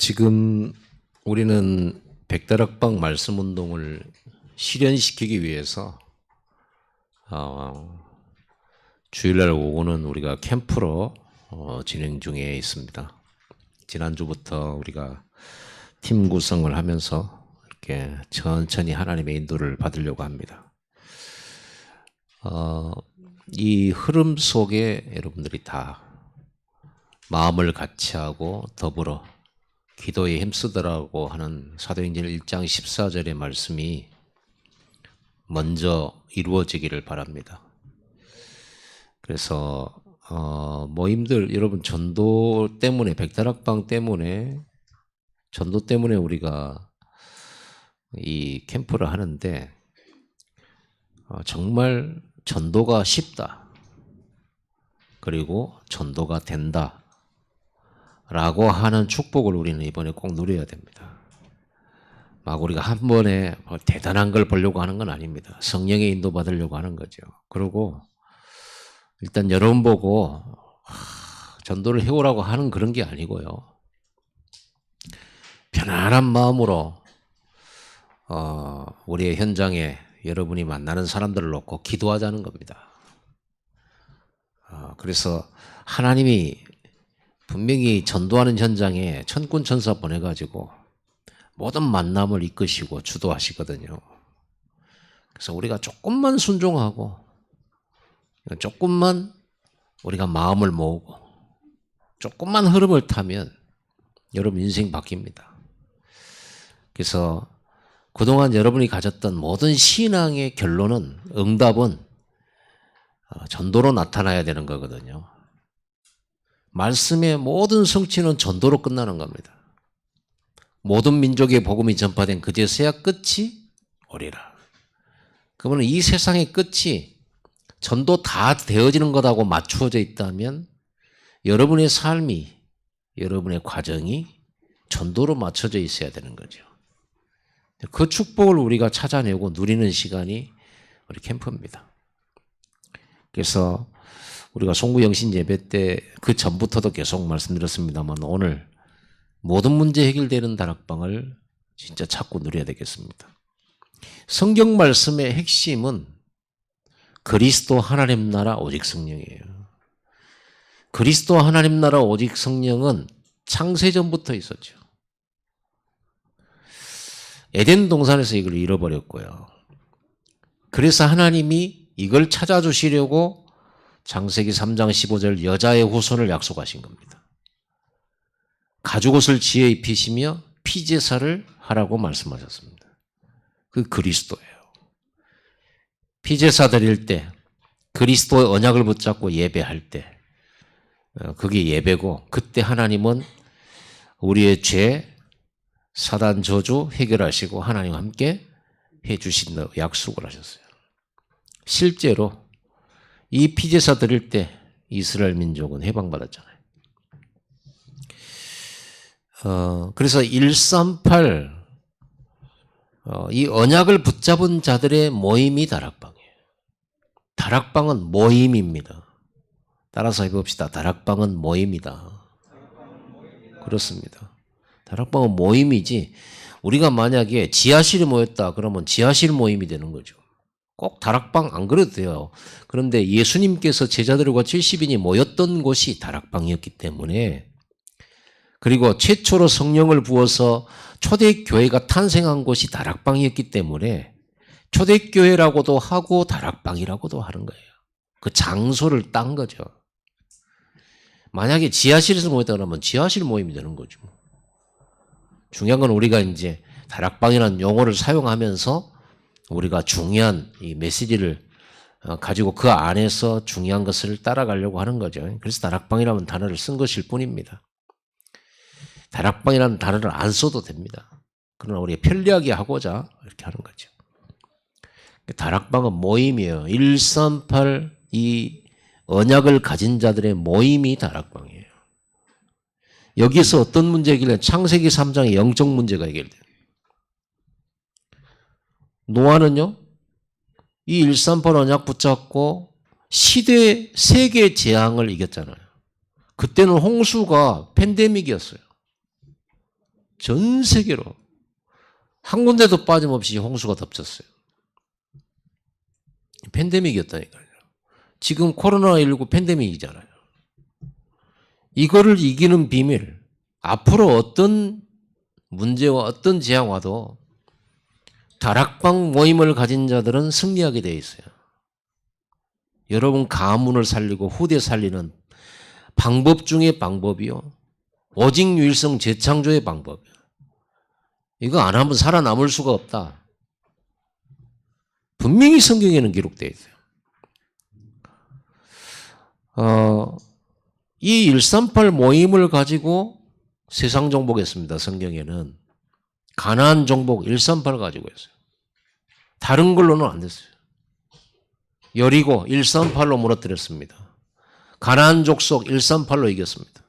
지금 우리는 백다락방 말씀 운동을 실현시키기 위해서 주일날 오후는 우리가 캠프로 진행 중에 있습니다. 지난주부터 우리가 팀 구성을 하면서 이렇게 천천히 하나님의 인도를 받으려고 합니다. 이 흐름 속에 여러분들이 다 마음을 같이 하고 더불어 기도에 힘쓰더라고 하는 사도행전 1장 14절의 말씀이 먼저 이루어지기를 바랍니다. 그래서 모임들 여러분 전도 때문에 백다락방 때문에 전도 때문에 우리가 이 캠프를 하는데 정말 전도가 쉽다. 그리고 전도가 된다. 라고 하는 축복을 우리는 이번에 꼭 누려야 됩니다. 막 우리가 한 번에 대단한 걸 보려고 하는 건 아닙니다. 성령의 인도 받으려고 하는 거죠. 그리고 일단 여러분 보고 전도를 해오라고 하는 그런 게 아니고요. 편안한 마음으로 우리의 현장에 여러분이 만나는 사람들을 놓고 기도하자는 겁니다. 그래서 하나님이 분명히 전도하는 현장에 천군 천사 보내가지고 모든 만남을 이끄시고 주도하시거든요. 그래서 우리가 조금만 순종하고 조금만 우리가 마음을 모으고 조금만 흐름을 타면 여러분 인생 바뀝니다. 그래서 그동안 여러분이 가졌던 모든 신앙의 결론은 응답은 전도로 나타나야 되는 거거든요. 말씀의 모든 성취는 전도로 끝나는 겁니다. 모든 민족의 복음이 전파된 그제서야 끝이 오리라. 그러면 이 세상의 끝이 전도 다 되어지는 것하고 맞추어져 있다면 여러분의 삶이, 여러분의 과정이 전도로 맞춰져 있어야 되는 거죠. 그 축복을 우리가 찾아내고 누리는 시간이 우리 캠프입니다. 그래서 우리가 송구영신 예배 때 그 전부터도 계속 말씀드렸습니다만 오늘 모든 문제 해결되는 다락방을 진짜 찾고 누려야 되겠습니다. 성경 말씀의 핵심은 그리스도 하나님 나라 오직 성령이에요. 그리스도 하나님 나라 오직 성령은 창세전부터 있었죠. 에덴 동산에서 이걸 잃어버렸고요. 그래서 하나님이 이걸 찾아주시려고 창세기 3장 15절 여자의 후손을 약속하신 겁니다. 가죽옷을 지어 입히시며 피제사를 하라고 말씀하셨습니다. 그 그리스도예요. 피제사 드릴 때 그리스도의 언약을 붙잡고 예배할 때 그게 예배고 그때 하나님은 우리의 죄, 사단 저주 해결하시고 하나님과 함께 해주신다고 약속을 하셨어요. 실제로 이 피제사 드릴 때 이스라엘 민족은 해방받았잖아요. 그래서 138 이 언약을 붙잡은 자들의 모임이 다락방이에요. 다락방은 모임입니다. 따라서 해봅시다. 다락방은 모임이다. 그렇습니다. 다락방은 모임이지 우리가 만약에 지하실에 모였다 그러면 지하실 모임이 되는 거죠. 꼭 다락방 안 그래도 돼요. 그런데 예수님께서 제자들과 70인이 모였던 곳이 다락방이었기 때문에 그리고 최초로 성령을 부어서 초대교회가 탄생한 곳이 다락방이었기 때문에 초대교회라고도 하고 다락방이라고도 하는 거예요. 그 장소를 딴 거죠. 만약에 지하실에서 모였다 그러면 지하실 모임이 되는 거죠. 중요한 건 우리가 이제 다락방이라는 용어를 사용하면서 우리가 중요한 이 메시지를 가지고 그 안에서 중요한 것을 따라가려고 하는 거죠. 그래서 다락방이라는 단어를 쓴 것일 뿐입니다. 다락방이라는 단어를 안 써도 됩니다. 그러나 우리가 편리하게 하고자 이렇게 하는 거죠. 다락방은 모임이에요. 138 이 언약을 가진 자들의 모임이 다락방이에요. 여기서 어떤 문제가 해결돼요? 창세기 3장의 영적 문제가 해결돼요. 노아는요, 이 138 언약 붙잡고 시대 세계 재앙을 이겼잖아요. 그때는 홍수가 팬데믹이었어요. 전 세계로 한 군데도 빠짐없이 홍수가 덮쳤어요. 팬데믹이었다니까요. 지금 코로나19 팬데믹이잖아요. 이거를 이기는 비밀, 앞으로 어떤 문제와 어떤 재앙 와도 다락방 모임을 가진 자들은 승리하게 되어 있어요. 여러분 가문을 살리고 후대 살리는 방법 중의 방법이요. 오직 유일성 재창조의 방법이요. 이거 안 하면 살아남을 수가 없다. 분명히 성경에는 기록되어 있어요. 이 138 모임을 가지고 세상 정복했습니다. 성경에는. 가나안 정복 138 가지고 했어요. 다른 걸로는 안 됐어요. 여리고 138로 무너뜨렸습니다. 가나안 족속 138로 이겼습니다.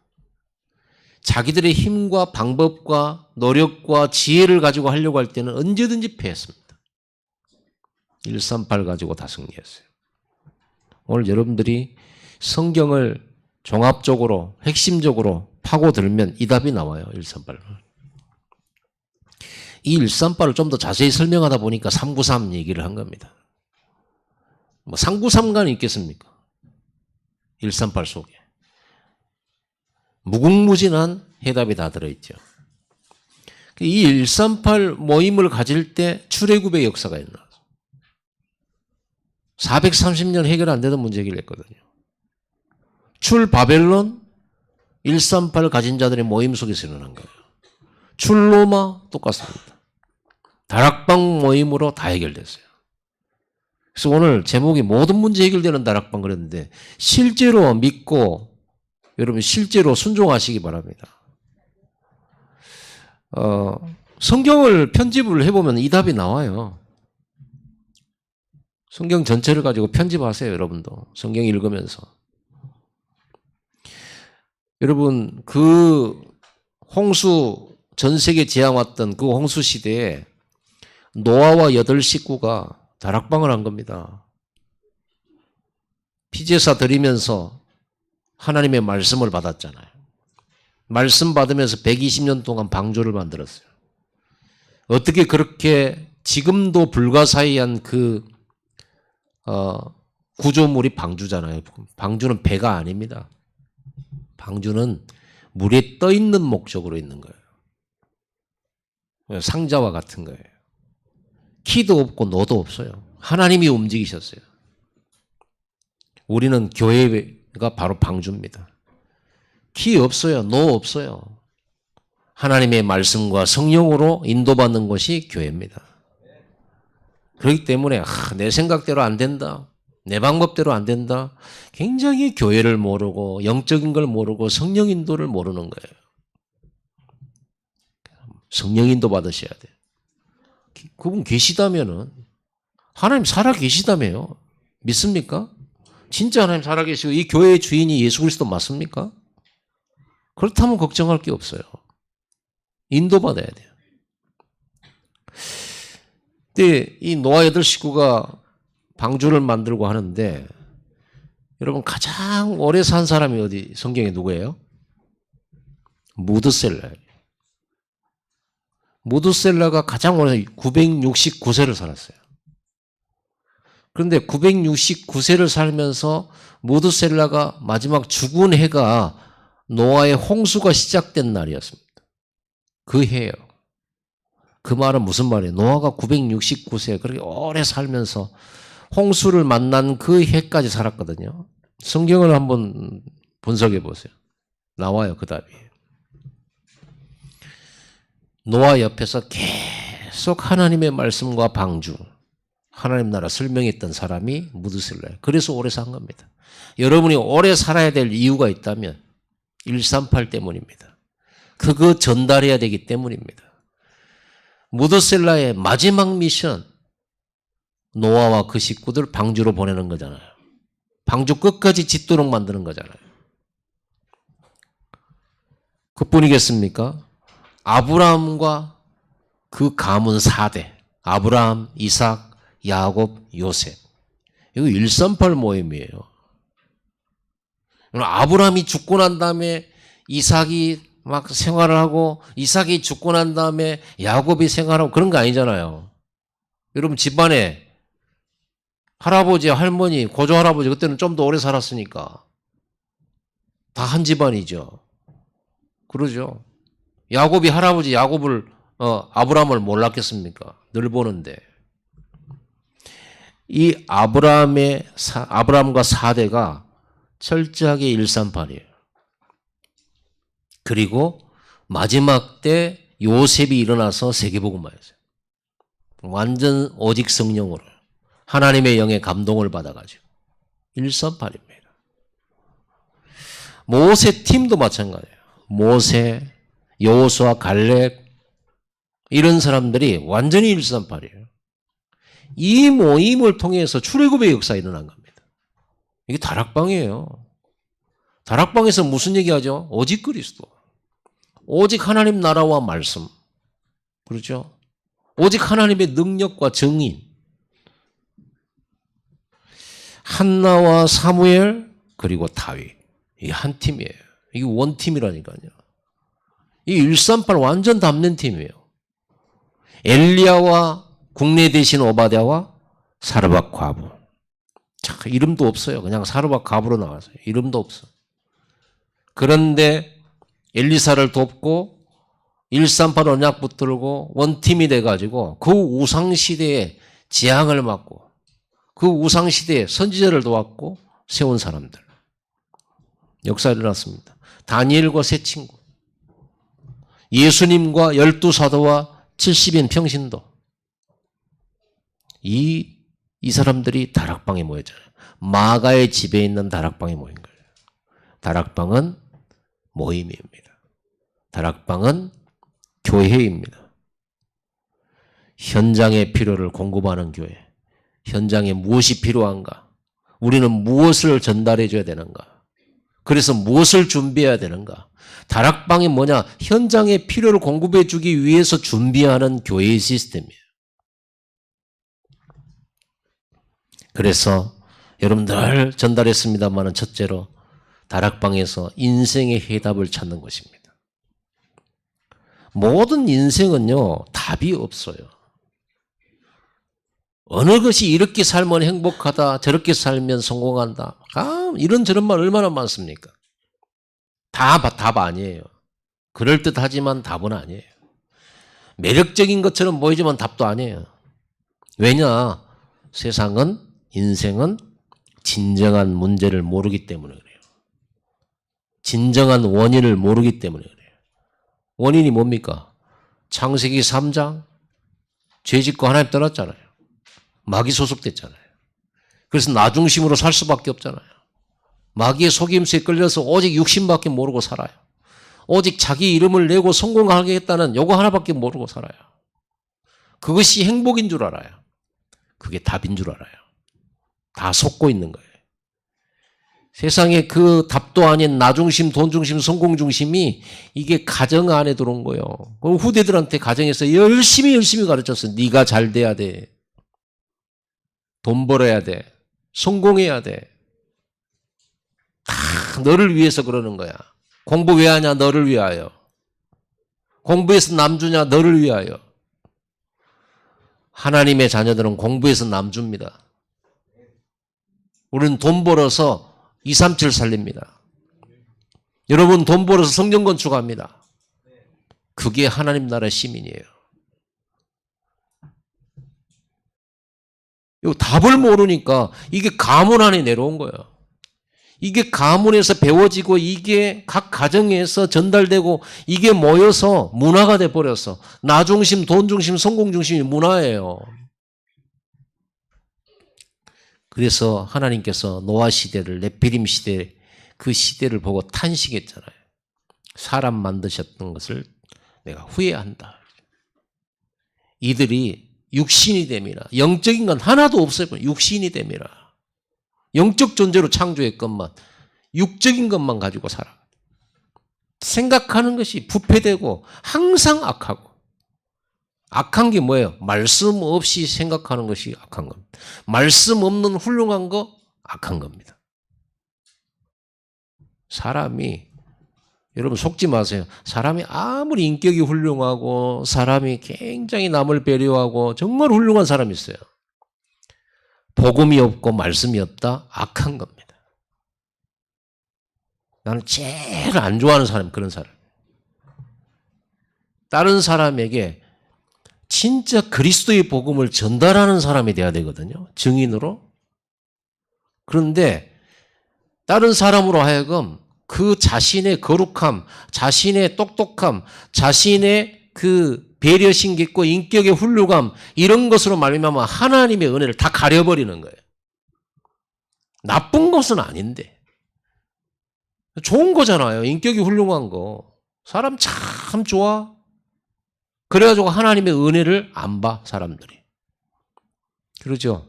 자기들의 힘과 방법과 노력과 지혜를 가지고 하려고 할 때는 언제든지 패했습니다. 138 가지고 다 승리했어요. 오늘 여러분들이 성경을 종합적으로 핵심적으로 파고들면 이 답이 나와요. 138. 이 138을 좀 더 자세히 설명하다 보니까 393 얘기를 한 겁니다. 뭐 393간 있겠습니까? 138 속에. 무궁무진한 해답이 다 들어있죠. 이 138 모임을 가질 때 출애굽의 역사가 있나? 430년 해결 안 되던 문제 해결했거든요. 출 바벨론 138 가진 자들의 모임 속에서 일어난 거예요. 출 로마 똑같습니다. 다락방 모임으로 다 해결됐어요. 그래서 오늘 제목이 모든 문제 해결되는 다락방 그랬는데 실제로 믿고 여러분 실제로 순종하시기 바랍니다. 성경을 편집을 해보면 이 답이 나와요. 성경 전체를 가지고 편집하세요. 여러분도 성경 읽으면서. 여러분 그 홍수 전 세계 재앙 왔던 그 홍수 시대에 노아와 8 식구가 다락방을 한 겁니다. 피제사 드리면서 하나님의 말씀을 받았잖아요. 말씀 받으면서 120년 동안 방주를 만들었어요. 어떻게 그렇게 지금도 불가사의한 그 구조물이 방주잖아요. 방주는 배가 아닙니다. 방주는 물에 떠 있는 목적으로 있는 거예요. 상자와 같은 거예요. 키도 없고 노도 없어요. 하나님이 움직이셨어요. 우리는 교회가 바로 방주입니다. 키 없어요. 노 없어요. 하나님의 말씀과 성령으로 인도받는 것이 교회입니다. 그렇기 때문에 내 생각대로 안 된다. 내 방법대로 안 된다. 굉장히 교회를 모르고 영적인 걸 모르고 성령 인도를 모르는 거예요. 성령 인도 받으셔야 돼요. 그분 계시다면은 하나님 살아 계시다며요. 믿습니까? 진짜 하나님 살아 계시고 이 교회의 주인이 예수 그리스도 맞습니까? 그렇다면 걱정할 게 없어요. 인도받아야 돼요. 근데 이 노아 8 식구가 방주를 만들고 하는데 여러분 가장 오래 산 사람이 어디 성경에 누구예요? 무드셀라예요. 무드셀라가 가장 오래 969세를 살았어요. 그런데 969세를 살면서 무드셀라가 마지막 죽은 해가 노아의 홍수가 시작된 날이었습니다. 그 해예요. 그 말은 무슨 말이에요? 노아가 969세 그렇게 오래 살면서 홍수를 만난 그 해까지 살았거든요. 성경을 한번 분석해 보세요. 나와요, 그 답이. 노아 옆에서 계속 하나님의 말씀과 방주, 하나님 나라 설명했던 사람이 무드셀라예요. 그래서 오래 산 겁니다. 여러분이 오래 살아야 될 이유가 있다면 138 때문입니다. 그거 전달해야 되기 때문입니다. 무드셀라의 마지막 미션, 노아와 그 식구들 방주로 보내는 거잖아요. 방주 끝까지 짓도록 만드는 거잖아요. 그뿐이겠습니까? 아브라함과 그 가문 4대, 아브라함, 이삭, 야곱, 요셉. 이거 138 모임이에요. 아브라함이 죽고 난 다음에 이삭이 막 생활을 하고 이삭이 죽고 난 다음에 야곱이 생활하고 그런 거 아니잖아요. 여러분 집안에 할아버지, 할머니, 고조할아버지 그때는 좀 더 오래 살았으니까 다 한 집안이죠. 그러죠. 야곱이 할아버지 야곱을 아브라함을 몰랐겠습니까? 늘 보는데 이 아브라함과 4대가 철저하게 일삼팔이에요. 그리고 마지막 때 요셉이 일어나서 세계복음화했어요. 완전 오직 성령으로 하나님의 영의 감동을 받아가지고 일삼팔입니다. 모세 팀도 마찬가지예요. 모세, 여호수아, 갈렙 이런 사람들이 완전히 일삼팔이에요. 이 모임을 통해서 출애굽의 역사가 일어난 겁니다. 이게 다락방이에요. 다락방에서 무슨 얘기하죠? 오직 그리스도. 오직 하나님 나라와 말씀. 그렇죠? 오직 하나님의 능력과 정인. 한나와 사무엘 그리고 다윗. 이게 한 팀이에요. 이게 원팀이라니까요. 이 138 완전 담는 팀이에요. 엘리야와 국내 대신 오바댜와 사르밧 과부. 자, 이름도 없어요. 그냥 사르밧 과부로 나왔어요. 이름도 없어. 그런데 엘리사를 돕고 138 언약 붙들고 원팀이 돼가지고 그 우상시대에 재앙을 막고 그 우상시대에 선지자를 도왔고 세운 사람들. 역사가 일어났습니다. 다니엘과 세 친구. 예수님과 12사도와 70인 평신도. 이 사람들이 다락방에 모였잖아요. 마가의 집에 있는 다락방에 모인 거예요. 다락방은 모임입니다. 다락방은 교회입니다. 현장의 필요를 공급하는 교회. 현장에 무엇이 필요한가? 우리는 무엇을 전달해 줘야 되는가? 그래서 무엇을 준비해야 되는가? 다락방이 뭐냐? 현장의 필요를 공급해 주기 위해서 준비하는 교회의 시스템이에요. 그래서 여러분 늘 전달했습니다만 첫째로 다락방에서 인생의 해답을 찾는 것입니다. 모든 인생은요, 답이 없어요. 어느 것이 이렇게 살면 행복하다, 저렇게 살면 성공한다. 이런저런 말 얼마나 많습니까? 다 답 아니에요. 그럴듯하지만 답은 아니에요. 매력적인 것처럼 보이지만 답도 아니에요. 왜냐? 세상은, 인생은 진정한 문제를 모르기 때문에 그래요. 진정한 원인을 모르기 때문에 그래요. 원인이 뭡니까? 창세기 3장 죄 짓고 하나님 떠났잖아요. 마귀 소속됐잖아요. 그래서 나 중심으로 살 수밖에 없잖아요. 마귀의 속임수에 끌려서 오직 육신밖에 모르고 살아요. 오직 자기 이름을 내고 성공하겠다는 요거 하나밖에 모르고 살아요. 그것이 행복인 줄 알아요. 그게 답인 줄 알아요. 다 속고 있는 거예요. 세상에 그 답도 아닌 나 중심, 돈 중심, 성공 중심이 이게 가정 안에 들어온 거예요. 후대들한테 가정에서 열심히 가르쳤어요. 네가 잘 돼야 돼. 돈 벌어야 돼. 성공해야 돼. 다 너를 위해서 그러는 거야. 공부 왜 하냐? 너를 위하여. 공부해서 남 주냐? 너를 위하여. 하나님의 자녀들은 공부해서 남 줍니다. 우리는 돈 벌어서 237 살립니다. 여러분 돈 벌어서 성전 건축합니다. 그게 하나님 나라의 시민이에요. 이 답을 모르니까 이게 가문 안에 내려온 거예요. 이게 가문에서 배워지고 이게 각 가정에서 전달되고 이게 모여서 문화가 돼버려서 나 중심, 돈 중심, 성공 중심이 문화예요. 그래서 하나님께서 노아 시대를 네피림 시대 그 시대를 보고 탄식했잖아요. 사람 만드셨던 것을 내가 후회한다. 이들이 육신이 됨이라 영적인 건 하나도 없어요. 육신이 됨이라 영적 존재로 창조했건만 육적인 것만 가지고 살아. 생각하는 것이 부패되고 항상 악하고 악한 게 뭐예요? 말씀 없이 생각하는 것이 악한 겁니다. 말씀 없는 훌륭한 거 악한 겁니다. 사람이 여러분 속지 마세요. 사람이 아무리 인격이 훌륭하고 사람이 굉장히 남을 배려하고 정말 훌륭한 사람이 있어요. 복음이 없고 말씀이 없다? 악한 겁니다. 나는 제일 안 좋아하는 사람, 그런 사람. 다른 사람에게 진짜 그리스도의 복음을 전달하는 사람이 돼야 되거든요. 증인으로. 그런데 다른 사람으로 하여금 그 자신의 거룩함, 자신의 똑똑함, 자신의 그 배려심 깊고 인격의 훌륭함 이런 것으로 말미암아 하나님의 은혜를 다 가려버리는 거예요. 나쁜 것은 아닌데. 좋은 거잖아요. 인격이 훌륭한 거. 사람 참 좋아. 그래가지고 하나님의 은혜를 안 봐, 사람들이. 그러죠?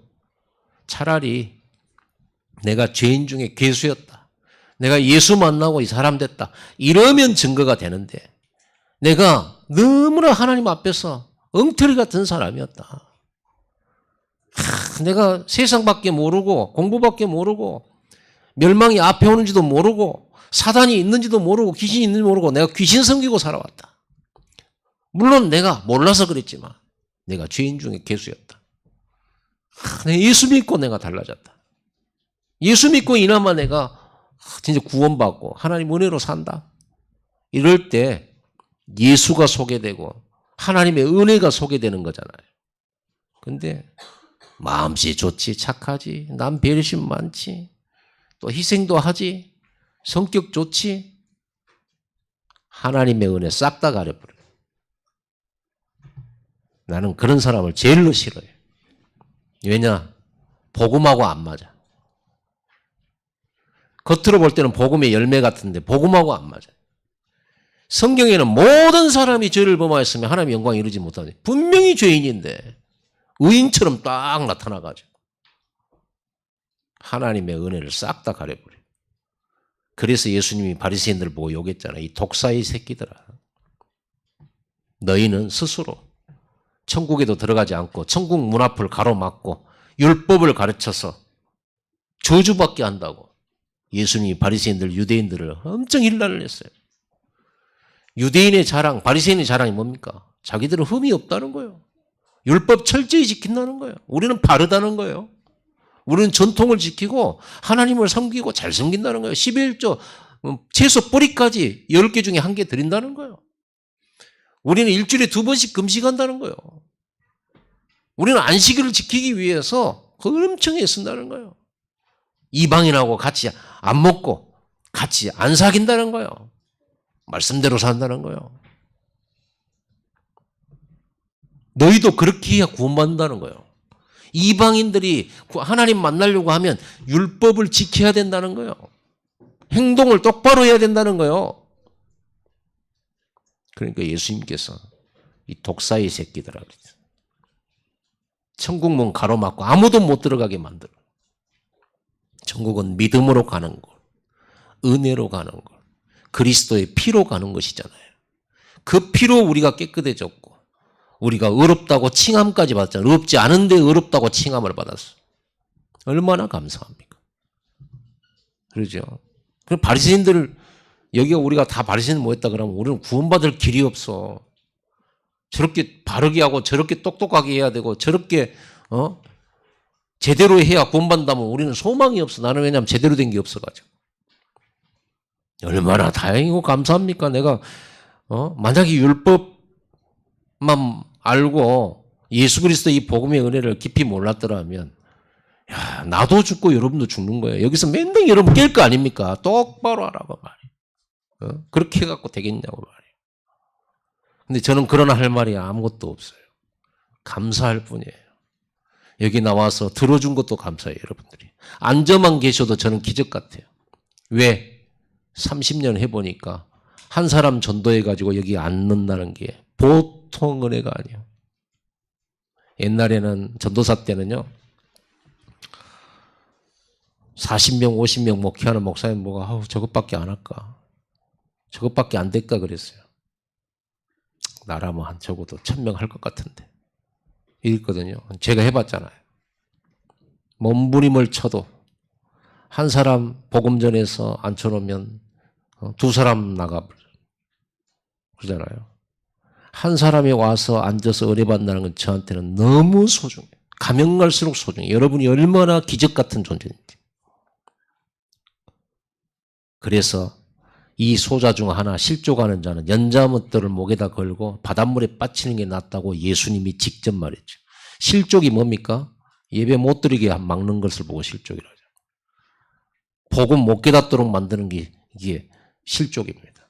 차라리 내가 죄인 중에 괴수였다. 내가 예수 만나고 이 사람 됐다. 이러면 증거가 되는데 내가 너무나 하나님 앞에서 엉터리 같은 사람이었다. 내가 세상밖에 모르고 공부밖에 모르고 멸망이 앞에 오는지도 모르고 사단이 있는지도 모르고 귀신이 있는지 모르고 내가 귀신 섬기고 살아왔다. 물론 내가 몰라서 그랬지만 내가 죄인 중에 괴수였다. 예수 믿고 내가 달라졌다. 예수 믿고 이나마 내가 진짜 구원받고 하나님 은혜로 산다. 이럴 때 예수가 소개되고 하나님의 은혜가 소개되는 거잖아요. 근데 마음씨 좋지, 착하지, 남 배려심 많지, 또 희생도 하지, 성격 좋지, 하나님의 은혜 싹 다 가려버려요. 나는 그런 사람을 제일로 싫어요. 왜냐? 복음하고 안 맞아. 겉으로 볼 때는 복음의 열매 같은데 복음하고 안 맞아. 성경에는 모든 사람이 죄를 범하였으면 하나님의 영광을 이루지 못하니 분명히 죄인인데 의인처럼 딱 나타나가지고 하나님의 은혜를 싹 다 가려버려요. 그래서 예수님이 바리새인들을 보고 욕했잖아요. 이 독사의 새끼들아. 너희는 스스로 천국에도 들어가지 않고 천국 문 앞을 가로막고 율법을 가르쳐서 저주받게 한다고 예수님이 바리새인들, 유대인들을 엄청 힐난을 했어요. 유대인의 자랑, 바리새인의 자랑이 뭡니까? 자기들은 흠이 없다는 거예요. 율법 철저히 지킨다는 거예요. 우리는 바르다는 거예요. 우리는 전통을 지키고 하나님을 섬기고 잘 섬긴다는 거예요. 11조 채소 뿌리까지 10개 중에 1개 드린다는 거예요. 우리는 일주일에 2번씩 금식한다는 거예요. 우리는 안식일을 지키기 위해서 엄청 애쓴다는 거예요. 이방인하고 같이 안 먹고 같이 안 사귄다는 거예요. 말씀대로 산다는 거예요. 너희도 그렇게 해야 구원받는다는 거예요. 이방인들이 하나님 만나려고 하면 율법을 지켜야 된다는 거예요. 행동을 똑바로 해야 된다는 거예요. 그러니까 예수님께서 이 독사의 새끼들아 그랬어요. 천국문 가로막고 아무도 못 들어가게 만들어. 천국은 믿음으로 가는 것, 은혜로 가는 것, 그리스도의 피로 가는 것이잖아요. 그 피로 우리가 깨끗해졌고 우리가 의롭다고 칭함까지 받았잖아요. 의롭지 않은데 의롭다고 칭함을 받았어. 얼마나 감사합니까? 그러죠. 그럼 바리새인들 여기가 우리가 다 바리새인 모였다 그러면 우리는 구원받을 길이 없어. 저렇게 바르게 하고 저렇게 똑똑하게 해야 되고 저렇게 제대로 해야 구원받는다면 우리는 소망이 없어. 나는 왜냐하면 제대로 된 게 없어가지고. 얼마나 다행이고 감사합니까? 내가 만약에 율법만 알고 예수 그리스도 이 복음의 은혜를 깊이 몰랐더라면 야, 나도 죽고 여러분도 죽는 거예요. 여기서 맨날 여러분 깰 거 아닙니까? 똑바로 하라고 말이에요. 그렇게 해갖고 되겠냐고 말이에요. 근데 저는 그러나 할 말이 아무것도 없어요. 감사할 뿐이에요. 여기 나와서 들어준 것도 감사해요, 여러분들이. 앉아만 계셔도 저는 기적 같아요. 왜? 30년 해보니까 한 사람 전도해가지고 여기 앉는다는 게 보통 은혜가 아니에요. 옛날에는 전도사 때는요. 40명, 50명 목회하는 목사님 뭐가 저것밖에 안 할까? 저것밖에 안 될까 그랬어요. 나라면 한 적어도 1000명 할 것 같은데. 이랬거든요. 제가 해봤잖아요. 몸부림을 쳐도 한 사람 복음 전해서 앉혀놓으면 두 사람 나가 그러잖아요. 한 사람이 와서 앉아서 은혜 받는다는 건 저한테는 너무 소중해요. 가면 갈수록 소중해요. 여러분이 얼마나 기적 같은 존재인지. 그래서 이 소자 중 하나 실족하는 자는 연자못들을 목에다 걸고 바닷물에 빠치는 게 낫다고 예수님이 직접 말했죠. 실족이 뭡니까? 예배 못 드리게 막는 것을 보고 실족이라고 하죠. 복음 못 깨닫도록 만드는 게 이게 실족입니다.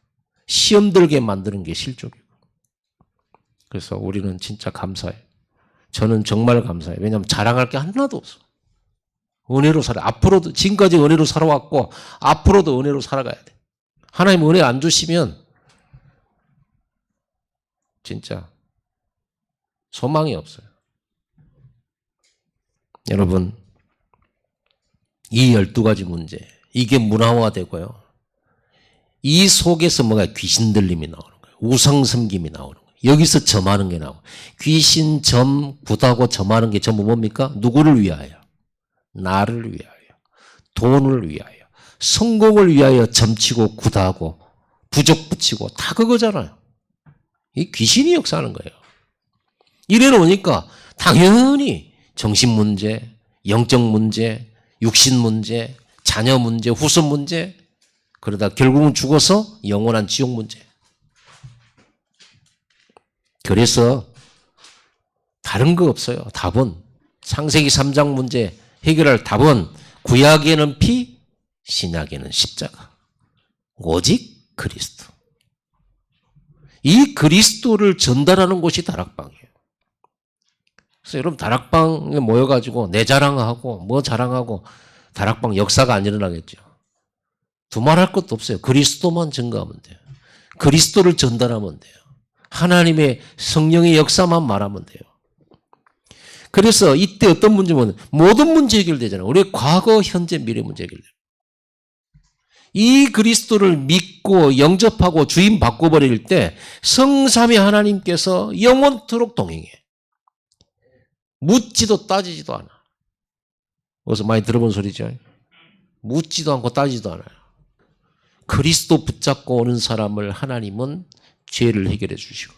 시험 들게 만드는 게 실족이고. 그래서 우리는 진짜 감사해요. 저는 정말 감사해요. 왜냐하면 자랑할 게 하나도 없어. 은혜로 살아. 앞으로도 지금까지 은혜로 살아왔고 앞으로도 은혜로 살아가야 돼. 하나님 은혜 안 주시면 진짜 소망이 없어요. 여러분, 이 12가지 문제, 이게 문화화되고요. 이 속에서 뭐가 귀신 들림이 나오는 거예요. 우상 섬김이 나오는 거예요. 여기서 점하는 게 나오고, 귀신 점, 굿하고 점하는 게 전부 뭡니까? 누구를 위하여? 나를 위하여, 돈을 위하여, 성공을 위하여 점치고 굿하고 부족 붙이고 다 그거잖아요. 이 귀신이 역사하는 거예요. 이래 놓으니까 당연히 정신 문제, 영적 문제, 육신 문제, 자녀 문제, 후손 문제, 그러다 결국은 죽어서 영원한 지옥 문제. 그래서 다른 거 없어요. 답은 창세기 3장 문제 해결할 답은 구약에는 피, 신약에는 십자가. 오직 그리스도. 이 그리스도를 전달하는 곳이 다락방이에요. 그래서 여러분 다락방에 모여가지고 내 자랑하고 뭐 자랑하고 다락방 역사가 안 일어나겠죠. 두말할 것도 없어요. 그리스도만 증거하면 돼요. 그리스도를 전달하면 돼요. 하나님의 성령의 역사만 말하면 돼요. 그래서 이때 어떤 문제면 모든 문제 해결되잖아요. 우리의 과거, 현재, 미래 문제 해결돼요. 이 그리스도를 믿고 영접하고 주임 바꿔버릴 때 성삼위 하나님께서 영원토록 동행해. 묻지도 따지지도 않아. 어디서 많이 들어본 소리죠? 묻지도 않고 따지지도 않아요. 그리스도 붙잡고 오는 사람을 하나님은 죄를 해결해 주시고,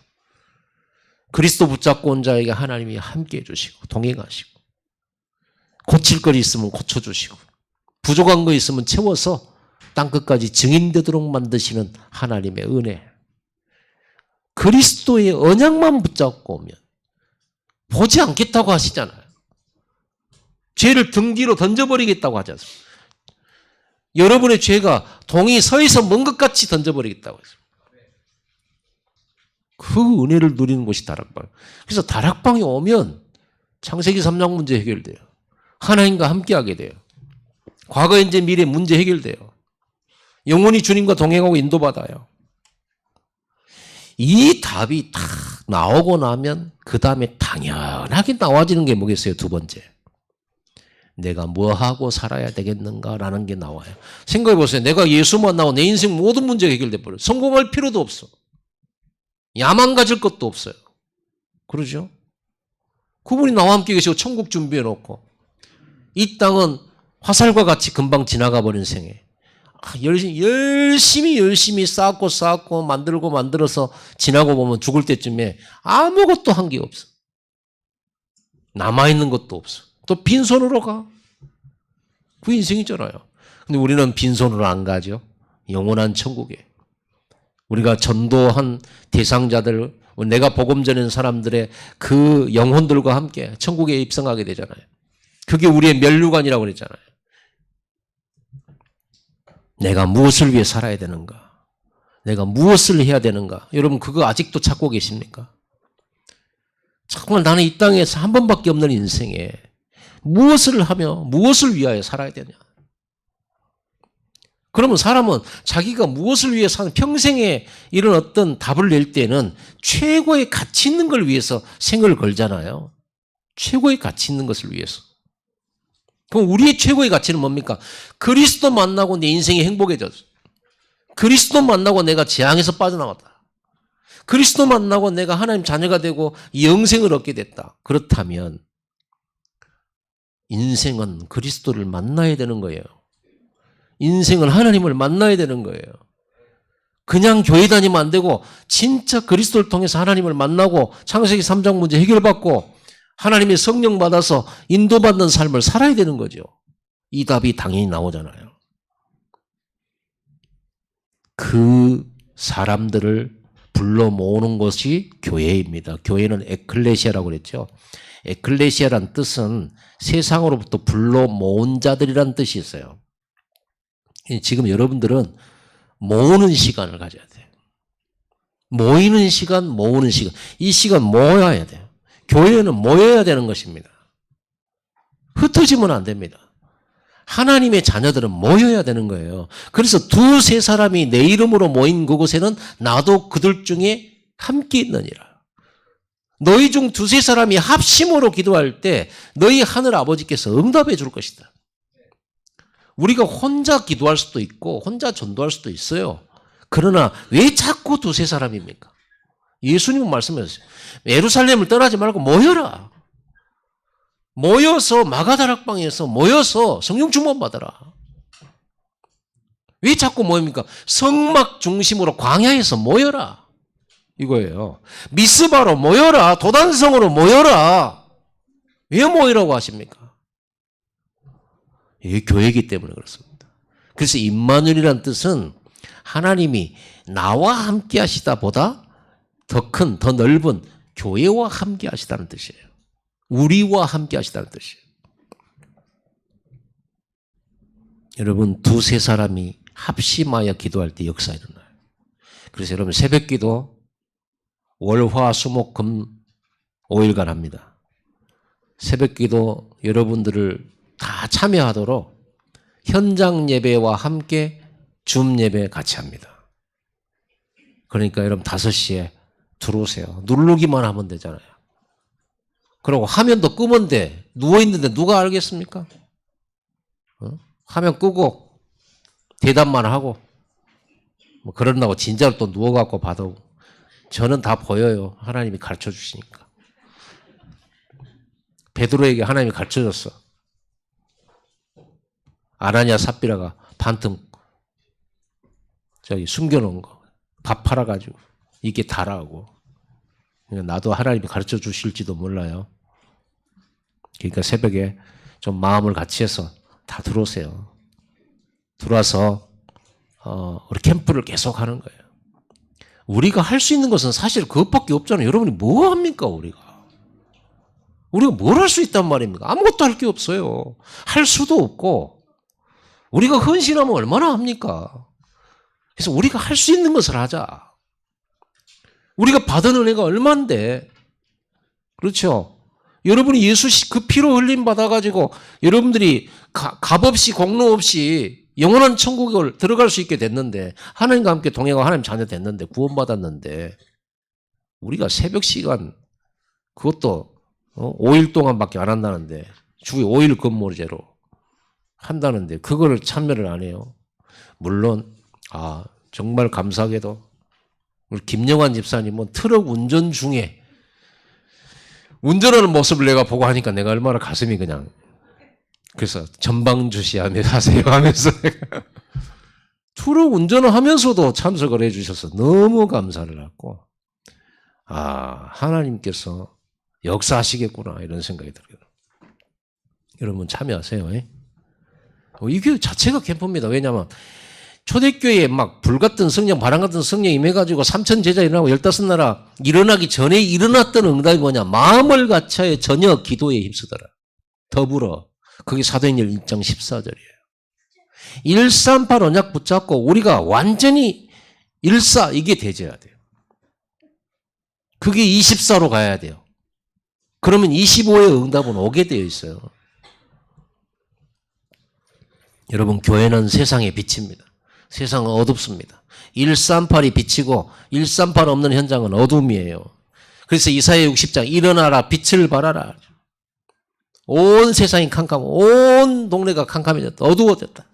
그리스도 붙잡고 온 자에게 하나님이 함께 해주시고 동행하시고, 고칠 거 있으면 고쳐주시고, 부족한 거 있으면 채워서 땅끝까지 증인되도록 만드시는 하나님의 은혜. 그리스도의 언약만 붙잡고 오면 보지 않겠다고 하시잖아요. 죄를 등 뒤로 던져버리겠다고 하지 않습니까? 여러분의 죄가 동이 서에서 먼 것 같이 던져버리겠다고 했습니다. 그 은혜를 누리는 곳이 다락방. 그래서 다락방에 오면 창세기 3장 문제 해결돼요. 하나님과 함께하게 돼요. 과거, 현재, 미래 문제 해결돼요. 영원히 주님과 동행하고 인도받아요. 이 답이 딱 나오고 나면 그 다음에 당연하게 나와지는 게 뭐겠어요? 두 번째. 내가 뭐 하고 살아야 되겠는가라는 게 나와요. 생각해 보세요. 내가 예수 만나고 내 인생 모든 문제가 해결돼 버려요. 성공할 필요도 없어. 야만 가질 것도 없어요. 그러죠? 그분이 나와 함께 계시고 천국 준비해 놓고 이 땅은 화살과 같이 금방 지나가 버린 생애. 열심히 쌓고 만들어서 지나고 보면 죽을 때쯤에 아무것도 한 게 없어. 남아있는 것도 없어. 또 빈손으로 가. 그 인생이잖아요. 근데 우리는 빈손으로 안 가죠. 영원한 천국에. 우리가 전도한 대상자들, 내가 복음 전하는 사람들의 그 영혼들과 함께 천국에 입성하게 되잖아요. 그게 우리의 면류관이라고 그랬잖아요. 내가 무엇을 위해 살아야 되는가? 내가 무엇을 해야 되는가? 여러분 그거 아직도 찾고 계십니까? 정말 나는 이 땅에서 한 번밖에 없는 인생에 무엇을 하며 무엇을 위하여 살아야 되냐? 그러면 사람은 자기가 무엇을 위해 사는 평생에 이런 어떤 답을 낼 때는 최고의 가치 있는 걸 위해서 생을 걸잖아요. 최고의 가치 있는 것을 위해서. 그럼 우리의 최고의 가치는 뭡니까? 그리스도 만나고 내 인생이 행복해졌어. 그리스도 만나고 내가 재앙에서 빠져나왔다. 그리스도 만나고 내가 하나님 자녀가 되고 영생을 얻게 됐다. 그렇다면 인생은 그리스도를 만나야 되는 거예요. 인생은 하나님을 만나야 되는 거예요. 그냥 교회 다니면 안 되고 진짜 그리스도를 통해서 하나님을 만나고 창세기 3장 문제 해결받고 하나님의 성령 받아서 인도받는 삶을 살아야 되는 거죠. 이 답이 당연히 나오잖아요. 그 사람들을 불러 모으는 것이 교회입니다. 교회는 에클레시아라고 그랬죠. 에클레시아란 뜻은 세상으로부터 불러 모은 자들이란 뜻이 있어요. 지금 여러분들은 모으는 시간을 가져야 돼요. 모이는 시간, 모으는 시간. 이 시간 모여야 돼요. 교회는 모여야 되는 것입니다. 흩어지면 안 됩니다. 하나님의 자녀들은 모여야 되는 거예요. 그래서 두세 사람이 내 이름으로 모인 그곳에는 나도 그들 중에 함께 있느니라. 너희 중 두세 사람이 합심으로 기도할 때 너희 하늘 아버지께서 응답해 줄 것이다. 우리가 혼자 기도할 수도 있고 혼자 전도할 수도 있어요. 그러나 왜 자꾸 두세 사람입니까? 예수님은 말씀하셨어요. 예루살렘을 떠나지 말고 모여라. 모여서 마가다락방에서 모여서 성령 충만 받아라. 왜 자꾸 모입니까? 성막 중심으로 광야에서 모여라. 이거예요. 미스바로 모여라. 도단성으로 모여라. 왜 모이라고 하십니까? 이게 교회이기 때문에 그렇습니다. 그래서 임마누엘이라는 뜻은 하나님이 나와 함께 하시다 보다 더 큰, 더 넓은 교회와 함께 하시다는 뜻이에요. 우리와 함께 하시다는 뜻이에요. 여러분, 두세 사람이 합심하여 기도할 때 역사 일어나요. 그래서 여러분 새벽 기도 월, 화, 수, 목, 금 5일간 합니다. 새벽 기도 여러분들을 다 참여하도록 현장 예배와 함께 줌 예배 같이 합니다. 그러니까 여러분 5시에 들어오세요. 누르기만 하면 되잖아요. 그리고 화면도 끄면 돼. 누워있는데 누가 알겠습니까? 화면 끄고 대답만 하고 뭐 그런다고 진짜로 또 누워갖고 봐도 저는 다 보여요. 하나님이 가르쳐 주시니까. 베드로에게 하나님이 가르쳐 줬어. 아나니아 삽비라가 반틈 저기 숨겨놓은 거 밥 팔아가지고 이게 다라고. 그러니까 나도 하나님이 가르쳐 주실지도 몰라요. 그러니까 새벽에 좀 마음을 같이 해서 다 들어오세요. 들어와서 우리 캠프를 계속 하는 거예요. 우리가 할 수 있는 것은 사실 그것밖에 없잖아요. 여러분이 뭐 합니까 우리가? 우리가 뭘 할 수 있단 말입니까? 아무것도 할 게 없어요. 할 수도 없고 우리가 헌신하면 얼마나 합니까? 그래서 우리가 할 수 있는 것을 하자. 우리가 받은 은혜가 얼만데, 그렇죠? 여러분이 예수 그 피로 흘림 받아가지고 여러분들이 값 없이 공로 없이 영원한 천국을 들어갈 수 있게 됐는데 하나님과 함께 동행하고 하나님 자녀 됐는데 구원받았는데 우리가 새벽 시간 그것도 5일 동안밖에 안 한다는데 주에 5일 근무제로 한다는데 그거를 참여를 안 해요. 물론 정말 감사하게도 우리 김영환 집사님은 트럭 운전 중에 운전하는 모습을 내가 보고 하니까 내가 얼마나 가슴이 그냥 그래서 전방주시하며 하세요 하면서 트럭 운전을 하면서도 참석을 해 주셔서 너무 감사를 하고 하나님께서 역사하시겠구나 이런 생각이 들어요. 여러분 참여하세요. 이 교회 자체가 캠프입니다. 왜냐하면 초대교회에 막 불같은 성령, 바람 같은 성령 임해가지고 3천 제자 일어나고 15나라 일어나기 전에 일어났던 응답이 뭐냐? 마음을 갖춰야 전혀 기도에 힘쓰더라. 더불어. 그게 사도행전 1장 14절이에요. 138 언약 붙잡고 우리가 완전히 14 이게 되져야 돼요. 그게 24로 가야 돼요. 그러면 25의 응답은 오게 되어 있어요. 여러분 교회는 세상의 빛입니다. 세상은 어둡습니다. 138이 빛이고 138 없는 현장은 어둠이에요. 그래서 이사야 60장 일어나라 빛을 발하라. 온 세상이 캄캄하고 온 동네가 캄캄해졌다. 어두워졌다.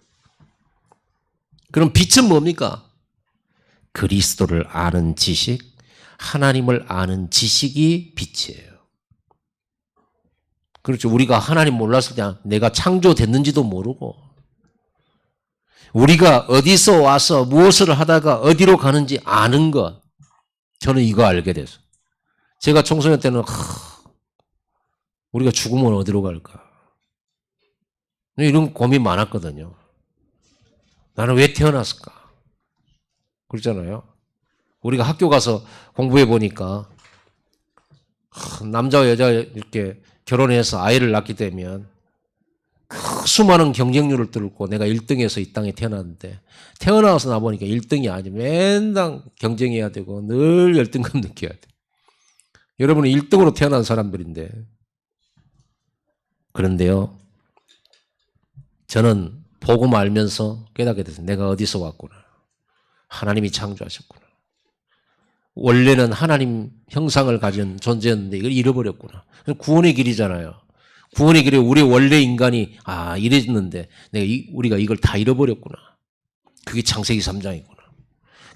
그럼 빛은 뭡니까? 그리스도를 아는 지식, 하나님을 아는 지식이 빛이에요. 그렇죠. 우리가 하나님 몰랐을 때 내가 창조됐는지도 모르고 우리가 어디서 와서 무엇을 하다가 어디로 가는지 아는 것. 저는 이거 알게 돼서. 제가 청소년 때는 우리가 죽으면 어디로 갈까? 이런 고민 많았거든요. 나는 왜 태어났을까? 그렇잖아요. 우리가 학교 가서 공부해 보니까 남자와 여자 이렇게 결혼해서 아이를 낳게 되면 수많은 경쟁률을 뚫고 내가 1등에서 이 땅에 태어났는데 태어나서 나보니까 1등이 아니고 맨날 경쟁해야 되고 늘 열등감 느껴야 돼. 여러분은 1등으로 태어난 사람들인데. 그런데요. 저는 복음 알면서 깨닫게 됐어요. 내가 어디서 왔구나. 하나님이 창조하셨구나. 원래는 하나님 형상을 가진 존재였는데 이걸 잃어버렸구나. 구원의 길이잖아요. 구원의 길에 우리 원래 인간이 이랬는데 우리가 이걸 다 잃어버렸구나. 그게 창세기 3장이구나.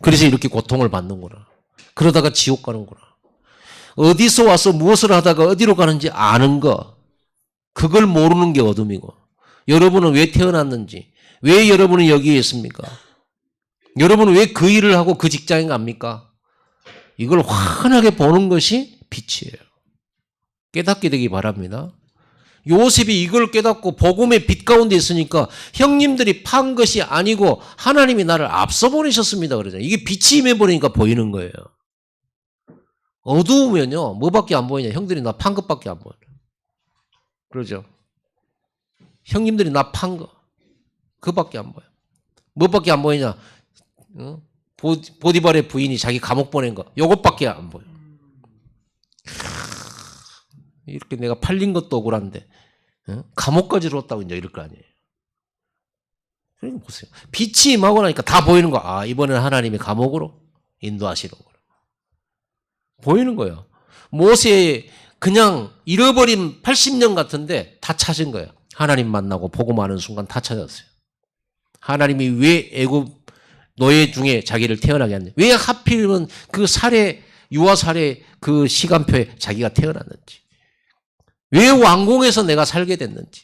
그래서 이렇게 고통을 받는구나. 그러다가 지옥 가는구나. 어디서 와서 무엇을 하다가 어디로 가는지 아는 거. 그걸 모르는 게 어둠이고. 여러분은 왜 태어났는지, 왜 여러분은 여기에 있습니까? 여러분은 왜 그 일을 하고 그 직장에 갑니까? 이걸 환하게 보는 것이 빛이에요. 깨닫게 되기 바랍니다. 요셉이 이걸 깨닫고 복음의 빛 가운데 있으니까 형님들이 판 것이 아니고 하나님이 나를 앞서 보내셨습니다. 그러잖아요. 이게 빛이 임해버리니까 보이는 거예요. 어두우면요. 뭐밖에 안 보이냐. 형들이 나 판 것밖에 안 보여요. 그러죠. 형님들이 나 판 거. 그밖에 안 보여. 뭐밖에 안 보이냐. 보디발의 부인이 자기 감옥 보낸 거. 요것밖에 안 보여. 이렇게 내가 팔린 것도 억울한데 감옥까지 들었다고 이제 이럴 거 아니에요. 그러니까 보세요. 빛이 임하고 나니까 다 보이는 거. 이번에는 하나님이 감옥으로 인도하시려고. 보이는 거예요. 모세 그냥 잃어버린 80년 같은데 다 찾은 거예요. 하나님 만나고 복음하는 순간 다 찾았어요. 하나님이 왜 애굽 노예 중에 자기를 태어나게 했는지, 왜 하필이면 그 유아 살해 그 시간표에 자기가 태어났는지, 왜 왕궁에서 내가 살게 됐는지,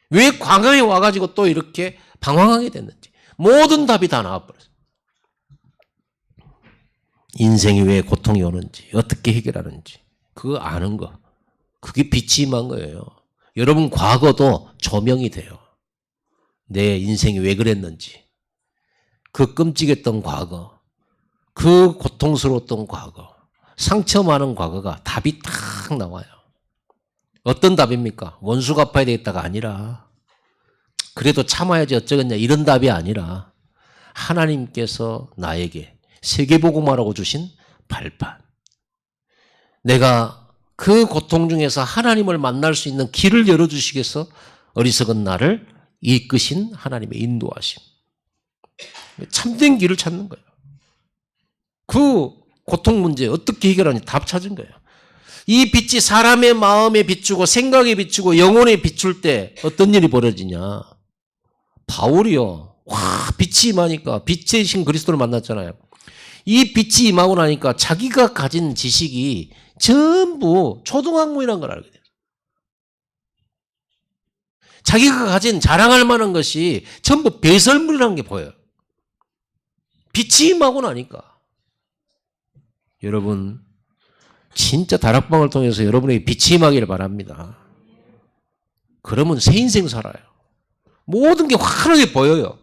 왜 광야에 와가지고 또 이렇게 방황하게 됐는지, 모든 답이 다 나와버렸어요. 인생이 왜 고통이 오는지, 어떻게 해결하는지, 그거 아는 거. 그게 빛이 임한 거예요. 여러분 과거도 조명이 돼요. 내 인생이 왜 그랬는지, 그 끔찍했던 과거, 그 고통스러웠던 과거, 상처 많은 과거가 답이 딱 나와요. 어떤 답입니까? 원수 갚아야 되겠다가 아니라 그래도 참아야지 어쩌겠냐 이런 답이 아니라 하나님께서 나에게 세계복음화라고 주신 발판. 내가 그 고통 중에서 하나님을 만날 수 있는 길을 열어주시겠어? 어리석은 나를 이끄신 하나님의 인도하심. 참된 길을 찾는 거예요. 그 고통 문제 어떻게 해결하는지 답 찾은 거예요. 이 빛이 사람의 마음에 비추고 생각에 비추고 영혼에 비출 때 어떤 일이 벌어지냐. 바울이요. 빛이 임하니까 빛의 신 그리스도를 만났잖아요. 이 빛이 임하고 나니까 자기가 가진 지식이 전부 초등학문이라는 걸 알게 돼요. 자기가 가진 자랑할 만한 것이 전부 배설물이라는 게 보여요. 빛이 임하고 나니까. 여러분 진짜 다락방을 통해서 여러분에게 빛이 임하기를 바랍니다. 그러면 새 인생 살아요. 모든 게 환하게 보여요.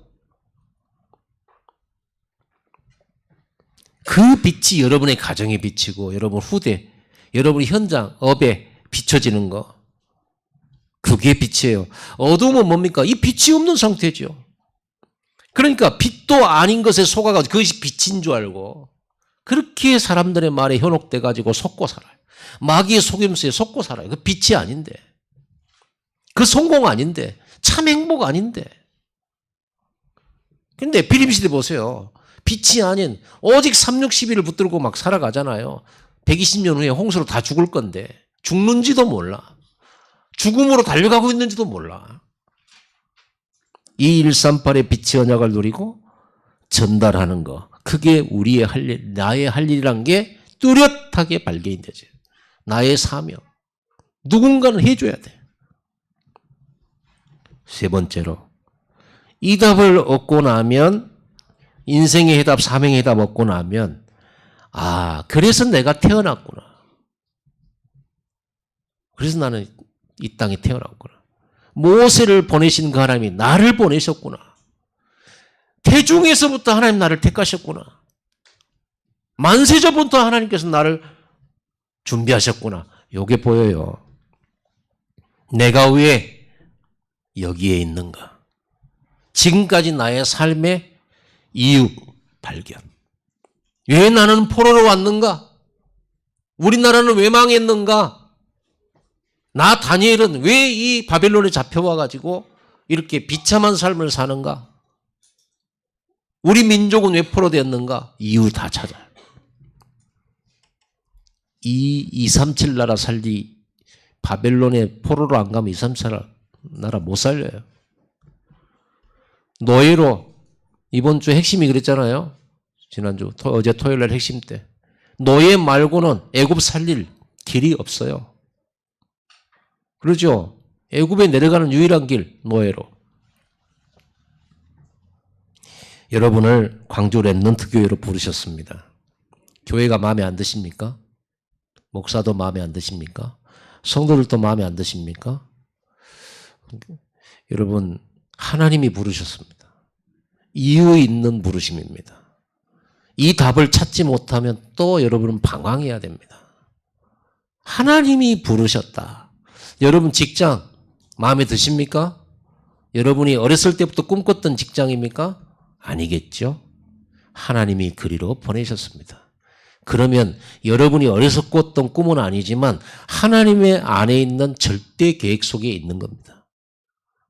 그 빛이 여러분의 가정에 비치고 여러분 후대, 여러분 현장, 업에 비춰지는 거. 그게 빛이에요. 어두움은 뭡니까? 이 빛이 없는 상태죠. 그러니까 빛도 아닌 것에 속아가지고 그것이 빛인 줄 알고 그렇게 사람들의 말에 현혹돼가지고 속고 살아요. 마귀의 속임수에 속고 살아요. 그 빛이 아닌데. 그 성공 아닌데. 참 행복 아닌데. 근데 비림시대 보세요. 빛이 아닌 오직 360일을 붙들고 막 살아가잖아요. 120년 후에 홍수로 다 죽을 건데 죽는지도 몰라. 죽음으로 달려가고 있는지도 몰라. 이 138의 빛의 언약을 누리고 전달하는 거. 그게 우리의 할 일, 나의 할 일이란 게 뚜렷하게 발견이 되죠. 나의 사명. 누군가는 해줘야 돼. 세 번째로 이 답을 얻고 나면 인생의 해답, 사명의 해답 얻고 나면 아, 그래서 내가 태어났구나. 그래서 나는 이 땅에 태어났구나. 모세를 보내신 그 하나님이 나를 보내셨구나. 태중에서부터 하나님 나를 택하셨구나. 만세전부터 하나님께서 나를 준비하셨구나. 요게 보여요. 내가 왜 여기에 있는가? 지금까지 나의 삶의 이유 발견. 왜 나는 포로로 왔는가? 우리나라는 왜 망했는가? 나 다니엘은 왜 이 바벨론에 잡혀와가지고 이렇게 비참한 삶을 사는가? 우리 민족은 왜 포로되었는가? 이유 다 찾아요. 237 나라 살리 바벨론에 포로로 안 가면 237 나라 못 살려요. 노예로 이번 주 핵심이 그랬잖아요. 지난주 어제 토요일 날 핵심 때 노예 말고는 애굽 살릴 길이 없어요. 그러죠. 애굽에 내려가는 유일한 길 노예로. 여러분을 광주 렘넌트 교회로 부르셨습니다. 교회가 마음에 안 드십니까? 목사도 마음에 안 드십니까? 성도들도 마음에 안 드십니까? 여러분 하나님이 부르셨습니다. 이유 있는 부르심입니다. 이 답을 찾지 못하면 또 여러분은 방황해야 됩니다. 하나님이 부르셨다. 여러분 직장 마음에 드십니까? 여러분이 어렸을 때부터 꿈꿨던 직장입니까? 아니겠죠. 하나님이 그리로 보내셨습니다. 그러면 여러분이 어려서 꿨던 꿈은 아니지만 하나님의 안에 있는 절대 계획 속에 있는 겁니다.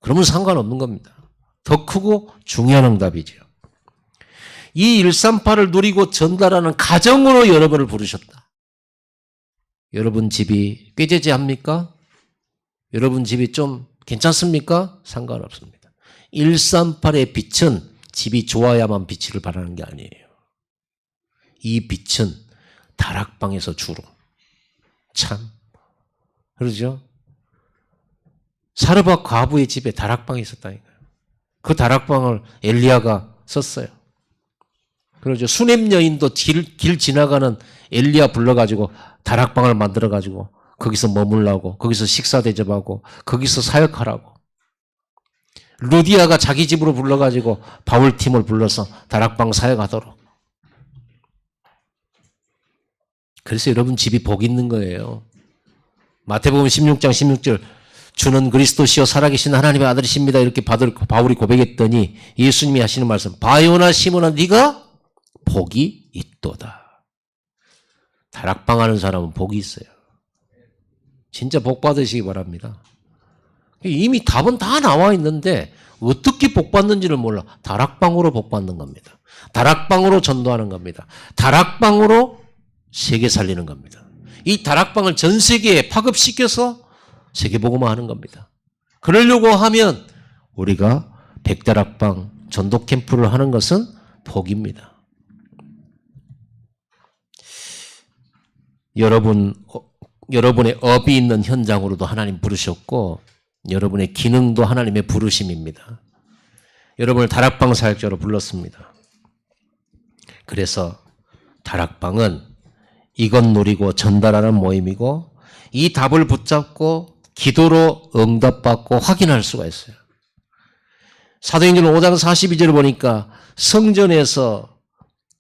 그러면 상관없는 겁니다. 더 크고 중요한 응답이죠. 이 138을 누리고 전달하는 가정으로 여러분을 부르셨다. 여러분 집이 꾀죄죄합니까? 여러분 집이 좀 괜찮습니까? 상관없습니다. 138의 빛은 집이 좋아야만 빛을 발하는 게 아니에요. 이 빛은 다락방에서 주로 참 그러죠? 사르밧 과부의 집에 다락방이 있었다니까요. 그 다락방을 엘리야가 썼어요. 그러죠. 수넴 여인도 길 지나가는 엘리야 불러가지고 다락방을 만들어가지고 거기서 머물라고, 거기서 식사 대접하고, 거기서 사역하라고. 루디아가 자기 집으로 불러가지고 바울팀을 불러서 다락방 사역하도록. 그래서 여러분 집이 복 있는 거예요. 마태복음 16장 16절 주는 그리스도시요 살아계신 하나님의 아들이십니다. 이렇게 바울이 고백했더니 예수님이 하시는 말씀 바요나 시몬아 네가 복이 있도다. 다락방 하는 사람은 복이 있어요. 진짜 복 받으시기 바랍니다. 이미 답은 다 나와 있는데 어떻게 복 받는지를 몰라. 다락방으로 복 받는 겁니다. 다락방으로 전도하는 겁니다. 다락방으로 세계 살리는 겁니다. 이 다락방을 전 세계에 파급시켜서 세계복음화 하는 겁니다. 그러려고 하면 우리가 백다락방 전도 캠프를 하는 것은 복입니다. 여러분의 업이 있는 현장으로도 하나님 부르셨고 여러분의 기능도 하나님의 부르심입니다. 여러분을 다락방 사역자로 불렀습니다. 그래서 다락방은 이것 누리고 전달하는 모임이고 이 답을 붙잡고 기도로 응답받고 확인할 수가 있어요. 사도행전 5장 42절을 보니까 성전에서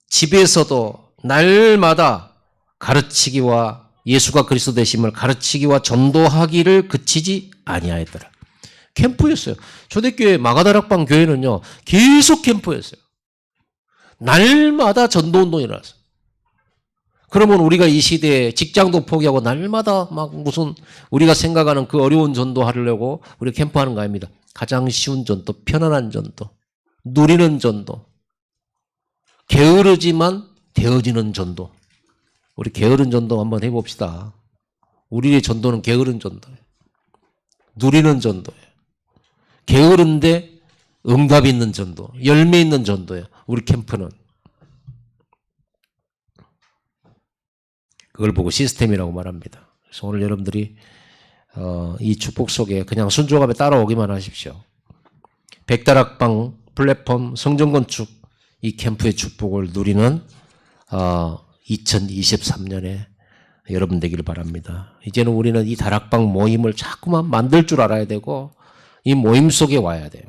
집에서도 날마다 가르치기와 예수가 그리스도 되심을 가르치기와 전도하기를 그치지 아니하였더라. 캠프였어요. 초대교회 마가다락방 교회는요. 계속 캠프였어요. 날마다 전도운동이 일어났어요. 그러면 우리가 이 시대에 직장도 포기하고 날마다 막 무슨 우리가 생각하는 그 어려운 전도 하려고 우리가 캠프하는 거 아닙니다. 가장 쉬운 전도, 편안한 전도, 누리는 전도, 게으르지만 되어지는 전도. 우리 게으른 전도 한번 해봅시다. 우리의 전도는 게으른 전도예요. 누리는 전도예요. 게으른데 응답 있는 전도, 열매 있는 전도예요. 우리 캠프는. 그걸 보고 시스템이라고 말합니다. 그래서 오늘 여러분들이 이 축복 속에 그냥 순종하며 따라오기만 하십시오. 백다락방 플랫폼, 성전 건축 이 캠프의 축복을 누리는 2023년에 여러분 되기를 바랍니다. 이제는 우리는 이 다락방 모임을 자꾸만 만들 줄 알아야 되고 이 모임 속에 와야 돼요.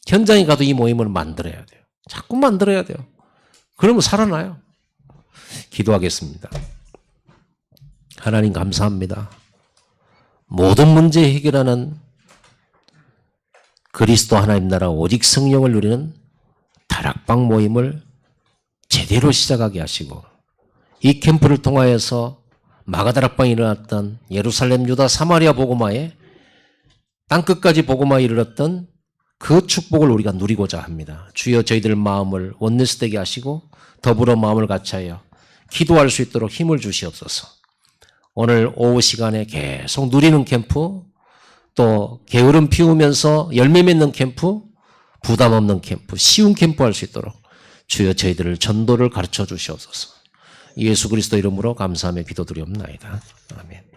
현장에 가도 이 모임을 만들어야 돼요. 자꾸 만들어야 돼요. 그러면 살아나요. 기도하겠습니다. 하나님 감사합니다. 모든 문제 해결하는 그리스도 하나님 나라 오직 성령을 누리는 다락방 모임을 제대로 시작하게 하시고 이 캠프를 통하여서 마가다락방이 일어났던 예루살렘, 유다, 사마리아 복음화에 땅끝까지 복음화에 이르렀던 그 축복을 우리가 누리고자 합니다. 주여 저희들 마음을 원내스 되게 하시고 더불어 마음을 같이하여 기도할 수 있도록 힘을 주시옵소서. 오늘 오후 시간에 계속 누리는 캠프, 또 게으름 피우면서 열매 맺는 캠프, 부담 없는 캠프, 쉬운 캠프 할 수 있도록 주여 저희들을 전도를 가르쳐 주시옵소서. 예수 그리스도 이름으로 감사하며 기도드리옵나이다. 아멘.